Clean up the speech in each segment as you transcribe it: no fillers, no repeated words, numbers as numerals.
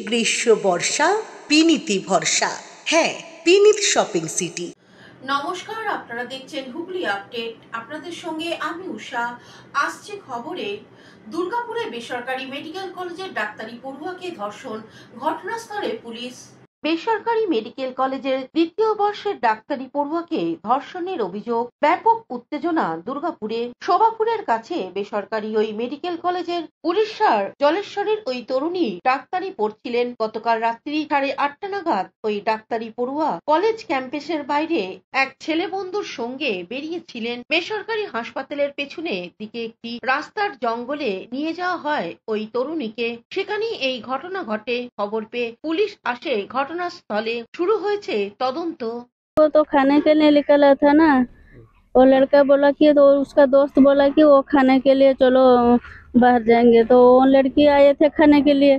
গ্রীষ্ম বর্ষা পিনিতি ভরসা। হ্যাঁ, পিনিত শপিং সিটি। নমস্কার, আপনারা দেখছেন হুগলি আপডেট। আপনাদের সঙ্গে আমি উষা। আসছে খবরে, দুর্গাপুরে বেসরকারি মেডিকেল কলেজের ডাক্তারি পড়ুয়াকে ধর্ষণ, ঘটনাস্থলে পুলিশ। বেসরকারি মেডিকেল কলেজের দ্বিতীয় বর্ষের ডাক্তারি পড়ুয়াকে ধর্ষণের অভিযোগ, ব্যাপক উত্তেজনা দুর্গাপুরে। শোভাপুরের কাছে বেসরকারি ওই মেডিকেল কলেজের উড়িষ্যার জলেশ্বরের ওই তরুণী ডাক্তারি পড়ছিলেন। গতকাল রাত্রি 8:30 নাগাদ ওই ডাক্তারি পড়ুয়া কলেজ ক্যাম্পাসের বাইরে এক ছেলে বন্ধুর সঙ্গে বেরিয়েছিলেন। বেসরকারি হাসপাতালের পেছনে দিকে একটি রাস্তার জঙ্গলে নিয়ে যাওয়া হয় ওই তরুণীকে। সেখানেই এই ঘটনা ঘটে। খবর পেয়ে পুলিশ আসে घटनास्थले। शुरू হয়েছে তদন্ত। वो तो खाने के लिए निकला था ना, वो लड़का बोला कि तो उसका दोस्त बोला कि वो खाने के लिए चलो बाहर जाएंगे, तो वो लड़की आए थे खाने के लिए,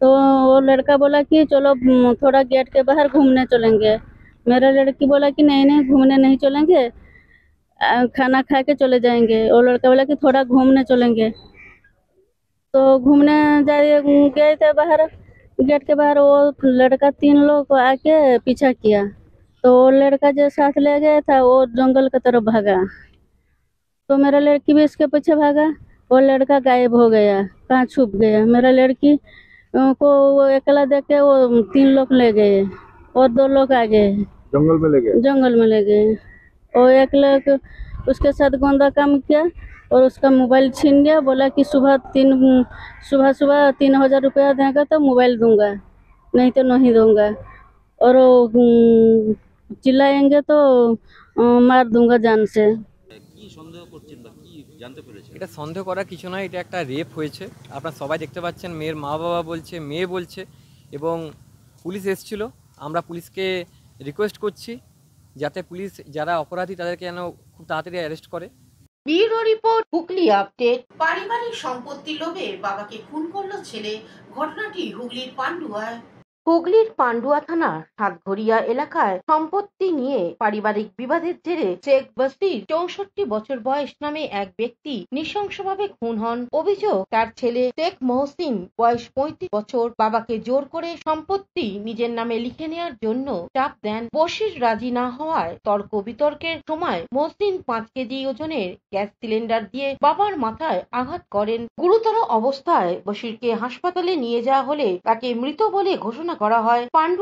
तो वो लड़का बोला कि चलो थोड़ा गेट के बाहर घूमने चलेंगे। मेरा लड़की बोला कि नहीं नहीं घूमने नहीं चलेंगे, खाना खा के चले जाएंगे। वो लड़का बोला कि थोड़ा घूमने चलेंगे, तो घूमने गए थे बाहर, गेट के बाहर। वो लड़का 3 लोग को आके पीछा किया, तो वो लड़का जो साथ ले गया था वो जंगल की तरफ भागा, तो मेरा लड़की भी इसके पीछे भागा। वो लड़का गायब हो गया, कहाँ छुप गया। मेरा लड़की को वो अकेला देख के वो 3 लोग ले गए और 2 लोग आ गए, जंगल में ले गए। जंगल में ले गए। और एक लोग उसके साथ गंदा काम किया और उसका मोबाइल छीन गया। बोला कि सुबह 3,000 रुपया देगा तो मोबाइल दूंगा, नहीं तो नहीं दूंगा, और चिल्लाएंगे तो मार दूंगा जान से। কি সন্দেহ করছেন বা কি জানতে পেরেছেন? এটা সন্দেহ করা কিছু নয়, এটা একটা রেপ হয়েছে। আপনারা সবাই দেখতে পাচ্ছেন, মেয়ের মা বাবা বলছে, মেয়ে বলছে, এবং পুলিশ এসেছিল। আমরা পুলিশকে রিকোয়েস্ট করছি যাতে পুলিশ যারা অপরাধী তাদেরকে যেন খুব তাড়াতাড়ি অ্যারেস্ট করে। Bureau report, Hooghly update. পারিবারিক সম্পত্তির লোভে বাবাকে খুন করল ছেলে। ঘটনাটি হুগলির পান্ডুয়ায়। হুগলির পান্ডুয়া থানার সাতঘরিয়া এলাকায় সম্পত্তি নিয়ে পারিবারিক বিবাদের জেরে শেখ বসির 64 বছর বয়স নামে এক ব্যক্তি নৃশংসভাবে খুন হন। অভিযোগ, তার ছেলে শেখ মহসিন বয়স 35 বছর বাবাকে জোর করে সম্পত্তি নিজের নামে লিখে নেওয়ার জন্য চাপ দেন। বসির রাজি না হওয়ায় তর্ক বিতর্কের সময় মহসিন 5 কেজি ওজনের গ্যাস সিলিন্ডার দিয়ে বাবার মাথায় আঘাত করেন। গুরুতর অবস্থায় বসিরকে হাসপাতালে নিয়ে যাওয়া হলে তাকে মৃত বলে ঘোষণা করা হয়। পান্ডুয়া